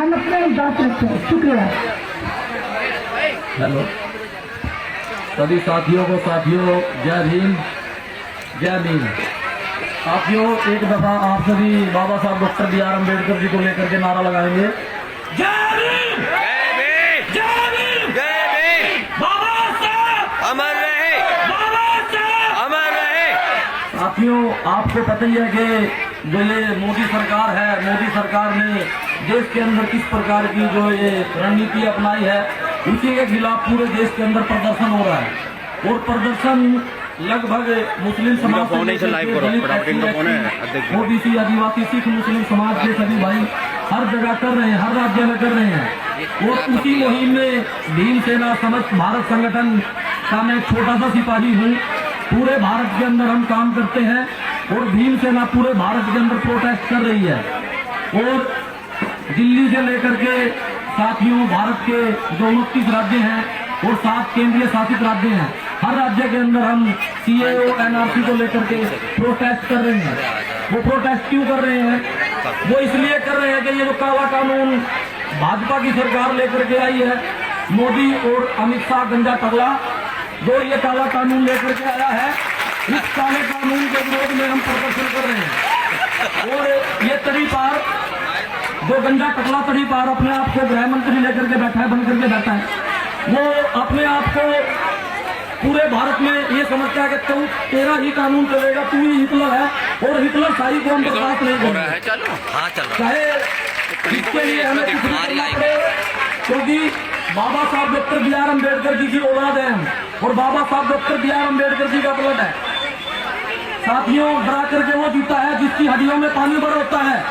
हम अपने बात रखते हैं। शुक्रिया। हेलो सभी साथियों जय भीम जय भीम। साथियों एक दफा आप सभी बाबा साहब डॉक्टर B.R. अम्बेडकर जी को लेकर के नारा लगाएंगे। जय भीम जय भीम जय भीम जय भीम। बाबा साहब अमर रहे, बाबा साहब अमर रहे। साथियों आपको पता ही है कि जो ये मोदी सरकार है, मोदी सरकार ने देश के अंदर किस प्रकार की जो ये रणनीति अपनाई है, उसी के खिलाफ पूरे देश के अंदर प्रदर्शन हो रहा है। और प्रदर्शन लगभग मुस्लिम समाज ओबीसी आदिवासी सिख मुस्लिम समाज के सभी भाई हर जगह कर रहे हैं, हर राज्य में कर रहे हैं। और उसी मुहिम में भीमसेना समस्त भारत संगठन का मैं छोटा सा सिपाही हूँ। पूरे भारत के अंदर हम काम करते हैं और भीमसेना पूरे भारत के अंदर प्रोटेस्ट कर रही है। और दिल्ली से लेकर के साथियों भारत के जो 29 राज्य हैं और 7 केंद्रीय शासित राज्य हैं, हर राज्य के अंदर हम CAO NRC को लेकर के प्रोटेस्ट कर रहे हैं। वो प्रोटेस्ट क्यों कर रहे हैं? वो इसलिए कर रहे हैं कि ये जो काला कानून भाजपा की सरकार लेकर के आई है, मोदी और अमित शाह गंजा टगला जो ये काला कानून लेकर के आया है, इस काले कानून के विरोध में हम प्रदर्शन कर रहे हैं। और ये तड़ी पार जो गंजा टकला तड़ी पार अपने आप को गृह मंत्री लेकर के बैठा है, बन करके बैठा है, वो अपने आप को पूरे भारत में ये समझता है कि तेरा ही कानून चलेगा, तू ही हिटलर है और हिटलर शाही को हम बर्दाश्त नहीं करेंगे। चाहे इसके लिए हमें कुछ भी करना पड़े, क्योंकि बाबा साहब डॉक्टर B.R. अम्बेडकर जी की औलाद है हम, और बाबा साहब डॉक्टर B.R. अम्बेडकर जी का ब्लड है। साथियों डरा करके वो जीता है जिसकी हड्डियों में पानी भर होता है,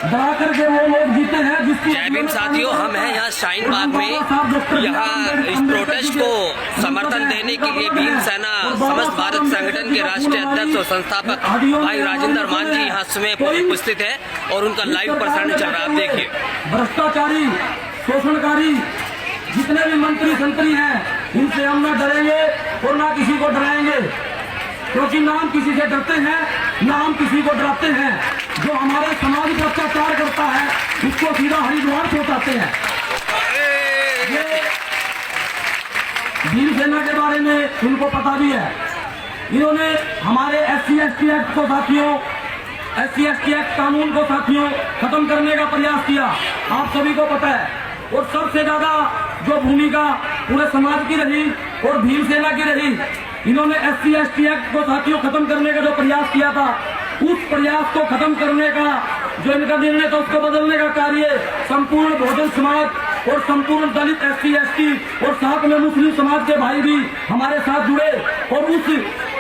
डरा करके वो लोग जीते हैं जिसकी। जय भीम साथियों, हम हैं यहाँ शाहीन बाग में। यहाँ इस प्रोटेस्ट को समर्थन देने के लिए भीमसेना समस्त भारत संगठन के राष्ट्रीय अध्यक्ष और संस्थापक भाई राजेंद्र मान जी यहाँ समय उपस्थित है और उनका लाइव प्रसारण चल रहा है। आप देखिए, भ्रष्टाचारी शोषणकारी जितने भी मंत्री संतरी हैं, इनसे हम न डरेंगे और ना किसी को डराएंगे, क्योंकि ना हम किसी से डरते हैं ना हम किसी को डराते हैं। जो हमारे समाज पर अत्याचार करता है उसको सीधा हरिद्वार पहुंचाते हैं। ये भीमसेना के बारे में उनको पता भी है। इन्होंने हमारे SC/ST एक्ट को साथियों, SC/ST एक्ट कानून को साथियों खत्म करने का प्रयास किया, आप सभी को पता है। और सबसे ज्यादा जो भूमिका पूरे समाज की रही और भीमसेना की रही, इन्होंने SC/ST एक्ट को साथियों खत्म करने का जो प्रयास किया था, उस प्रयास को खत्म करने का जो इनका निर्णय था, उसको बदलने का कार्य संपूर्ण बहुजन समाज और संपूर्ण दलित SC/ST और साथ में मुस्लिम समाज के भाई भी हमारे साथ जुड़े और उस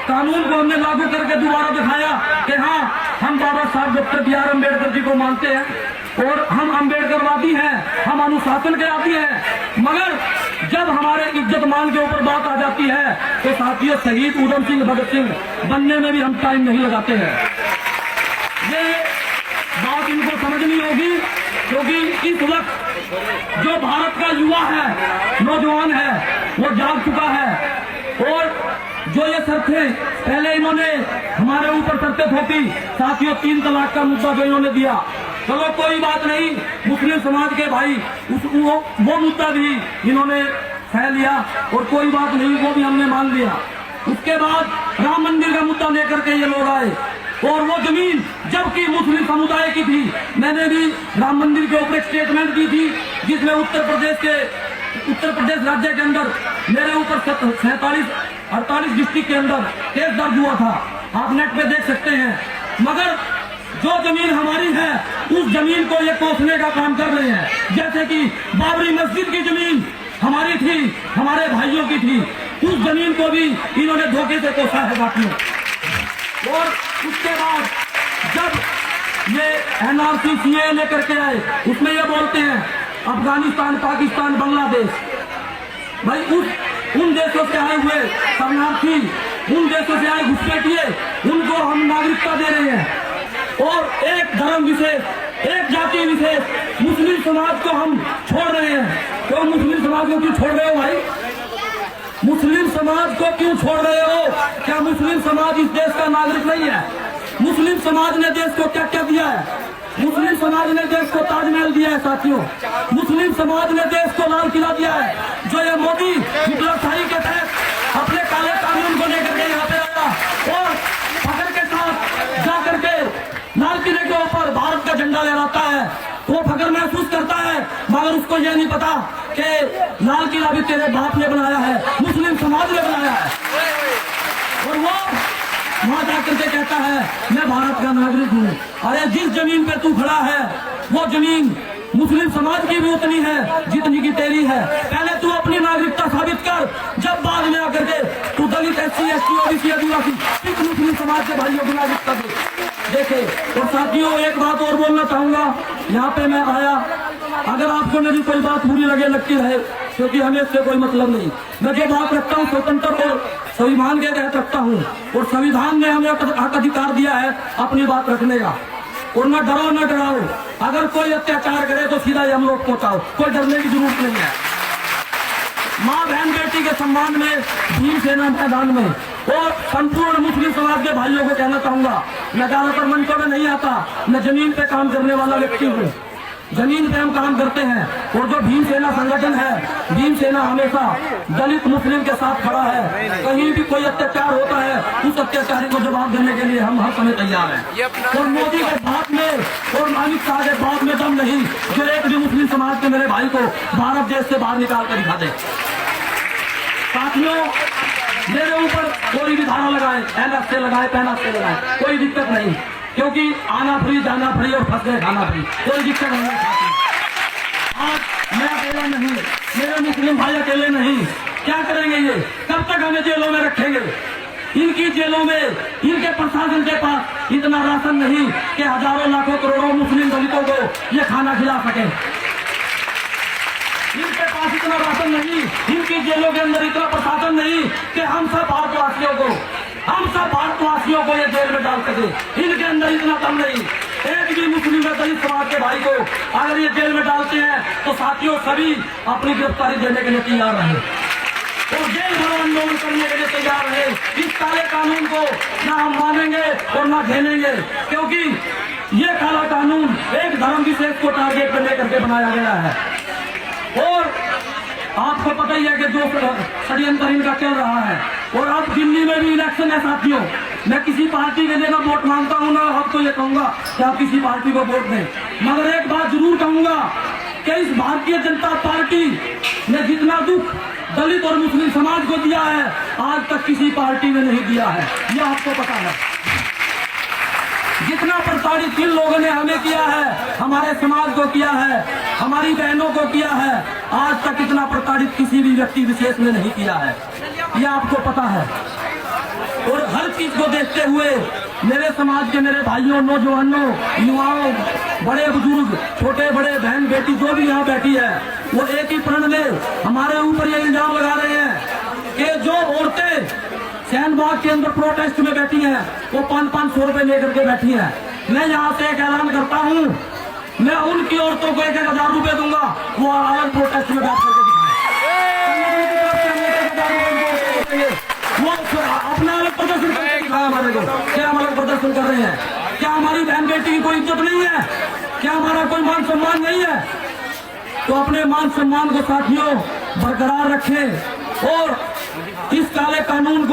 कानून को हमने लागू करके दोबारा दिखाया कि हाँ, हम बाबा साहब डॉक्टर B.R. अम्बेडकर जी को मानते हैं और हम अम्बेडकरवादी हैं, हम अनुशासन के आदी हैं। मगर जब हमारे इज्जत मान के ऊपर बात आ जाती है तो साथियों शहीद उधम सिंह भगत सिंह बनने में भी हम टाइम नहीं लगाते हैं। ये बात इनको समझनी होगी, क्योंकि इस वक्त जो भारत का युवा है, नौजवान है, वो जाग चुका है। और जो ये शर्तें पहले इन्होंने हमारे ऊपर शर्तें थोपी साथियों, 3 तलाक का मुद्दा जो इन्होंने दिया, चलो कोई बात नहीं, मुस्लिम समाज के भाई वो मुद्दा भी इन्होंने सह लिया और कोई बात नहीं, वो भी हमने मान लिया। उसके बाद राम मंदिर का मुद्दा लेकर के ये लोग आए और वो जमीन जबकि मुस्लिम समुदाय की थी, मैंने भी राम मंदिर के ऊपर एक स्टेटमेंट दी थी जिसमें उत्तर प्रदेश राज्य के अंदर मेरे ऊपर 48 डिस्ट्रिक्ट के अंदर केस दर्ज हुआ था, आप नेट पे देख सकते हैं। मगर जो जमीन हमारी है उस जमीन को ये कोसने का काम कर रहे हैं। जैसे कि बाबरी मस्जिद की जमीन हमारी थी, हमारे भाइयों की थी, उस जमीन को भी इन्होंने धोखे से कोसा है बाकियों। और उसके बाद जब ये NRC CAA लेकर के आए, उसमें ये बोलते हैं अफगानिस्तान, पाकिस्तान, बांग्लादेश, भाई उन देशों से आए हुए शरणार्थी, उन देशों से आए घुसपैठिए, उनको हम नागरिकता दे रहे हैं। और एक धर्म विशेष, एक जाति विशेष मुस्लिम समाज को हम छोड़ रहे हैं। तो मुस्लिम समाज को क्यों छोड़ रहे हो भाई? मुस्लिम समाज को क्यों छोड़ रहे हो? क्या मुस्लिम समाज इस देश का नागरिक नहीं है? मुस्लिम समाज ने देश को क्या क्या दिया है? मुस्लिम समाज ने देश को ताजमहल दिया है साथियों, मुस्लिम समाज ने देश को लाल किला दिया है। जो ये मोदी हिटलरशाही के तहत अपने काले कानून को लेकर के यहाँ पे आया और फखर के साथ जा करके लाल किले के ऊपर भारत का झंडा लहराता है, वो फखर महसूस करता है, मगर उसको ये नहीं पता कि लाल किला भी तेरे बाप ने बनाया है, मुस्लिम समाज ने बनाया है। और वो वहां जाकर के कहता है मैं भारत का नागरिक हूँ। अरे जिस जमीन पे तू खड़ा है वो जमीन मुस्लिम समाज की भी उतनी है जितनी की तेरी है। पहले तू अपनी नागरिकता साबित कर, जब बाद में आकर के तू दलित, SC, ST, OBC, आदिवासी सिख मुस्लिम समाज के भाइयों की नागरिकता देखे। और साथियों एक बात और बोलना चाहूंगा, यहाँ पे मैं आया, अगर आपको मेरी कोई बात बुरी लगे लगती रहे, क्योंकि हमें इससे कोई मतलब नहीं। मैं जो बात रखता हूँ स्वतंत्र और संविधान के तहत रखता हूँ, और संविधान ने हमें हक अधिकार दिया है अपनी बात रखने का। और न डरो न डराओ, अगर कोई अत्याचार करे तो सीधा हम लोग पहुंचाओ, कोई डरने की जरूरत नहीं है। माँ बहन बेटी के सम्मान में भीम सेना मैदान में और संपूर्ण मुस्लिम समाज के भाइयों को कहना चाहूंगा, मैं ज्यादातर मंचों में नहीं आता, मैं जमीन पे काम करने वाला व्यक्ति हूँ, जमीन पे हम काम करते हैं। और जो भीम सेना संगठन है, भीम सेना हमेशा दलित मुस्लिम के साथ खड़ा है। कहीं भी कोई अत्याचार होता है उस अत्याचारी को जवाब देने के लिए हम हर समय तैयार हैं। और मोदी के बात में और अमित शाह के बात में दम नहीं जो एक भी मुस्लिम समाज के मेरे भाई को भारत देश से बाहर निकाल कर दिखा दे। साथियों मेरे ऊपर कोई भी धारा लगाए, NS से लगाए, PNS से लगाए, कोई दिक्कत नहीं, क्योंकि आना फ्री, जाना फ्री और फंस गए खाना फ्री, कोई दिक्कत नहीं है। आज मैं अकेला नहीं, मेरे मुस्लिम भाई अकेले नहीं। क्या करेंगे ये? कब तक हमें जेलों में रखेंगे? इनकी जेलों में इनके प्रशासन के पास इतना राशन नहीं कि हजारों लाखों करोड़ों मुस्लिम दलितों को ये खाना खिला सके। इनके पास इतना राशन नहीं, इनकी जेलों के अंदर इतना प्रशासन नहीं कि हम सब भारतवासियों को ये जेल में डाल सके। इनके अंदर इतना दम नहीं। एक भी मुस्लिम या दलित समाज के भाई को अगर ये जेल में डालते हैं तो साथियों सभी अपनी गिरफ्तारी देने के लिए तैयार रहे और जेल भरो आंदोलन करने के लिए तैयार रहे। इस काले कानून को ना हम मानेंगे और ना झेलेंगे, क्योंकि ये काला कानून एक धर्म विशेष को टारगेट करने करके बनाया गया है। और आपको पता ही है कि जो षड्यंत्र इनका चल रहा है। और अब दिल्ली में भी इलेक्शन है साथियों, मैं किसी पार्टी के लिए ना वोट मांगता हूँ ना आपको ये कहूंगा कि आप किसी पार्टी को वोट दें, मगर एक बात जरूर कहूंगा कि इस भारतीय जनता पार्टी ने जितना दुख दलित और मुस्लिम समाज को दिया है आज तक किसी पार्टी ने नहीं दिया है, ये आपको पता है। जितना प्रताड़ित इन लोगों ने हमें किया है, हमारे समाज को किया है, हमारी बहनों को किया है, आज तक इतना प्रताड़ित किसी भी व्यक्ति विशेष ने नहीं किया है, यह आपको पता है। और हर चीज को देखते हुए मेरे समाज के मेरे भाइयों, नौजवानों, युवाओं, बड़े बुजुर्ग, छोटे बड़े, बहन बेटी जो भी यहाँ बैठी है, वो एक ही प्रण में हमारे ऊपर ये इल्जाम लगा रहे हैं कि जो औरतें शहनबाग के अंदर प्रोटेस्ट में बैठी हैं वो 500-500 रुपए लेकर के बैठी हैं। मैं यहाँ से एक ऐलान करता हूँ, मैं उनकी औरतों को 1,000 रुपए दूंगा, वो अलग प्रोटेस्ट में बैठ करके दिखाएं। वो अपना अलग प्रदर्शन करके दिखाया हमारे को। क्या हम अलग प्रदर्शन कर रहे हैं? क्या हमारी बहन बेटी की कोई इज्जत नहीं है? क्या हमारा कोई मान सम्मान नहीं है? तो अपने मान सम्मान को साथियों बरकरार रखें और इस काले कानून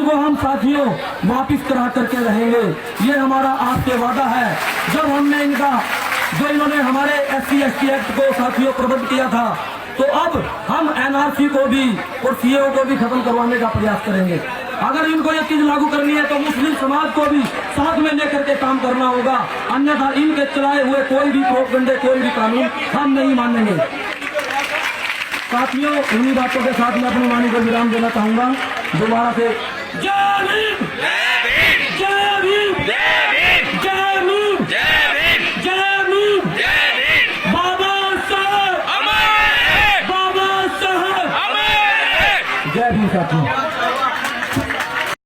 को हम साथियों वापिस करा करके रहेंगे। ये हमारा आपसे वादा है। जब हमने इन्होंने हमारे SC ST एक्ट को साथियों प्रबंध किया था, तो अब हम NRC को भी और CAO को भी खत्म करवाने का प्रयास करेंगे। अगर इनको ये चीज लागू करनी है तो मुस्लिम समाज को भी साथ में लेकर के काम करना होगा, अन्यथा इनके चलाए हुए कोई भी प्रोपगंडे, कोई भी कानून हम नहीं मानेंगे। साथियों इन्हीं बातों के साथ मैं अपनी वाणी को विराम देना चाहूंगा। दोबारा से जय भीम, जय भीम, जय भीम, जय भीम, जय भीम, जय भीम, जय भीम। बाबा साहब अमर, बाबा साहब अमर। जय भीम साथियों।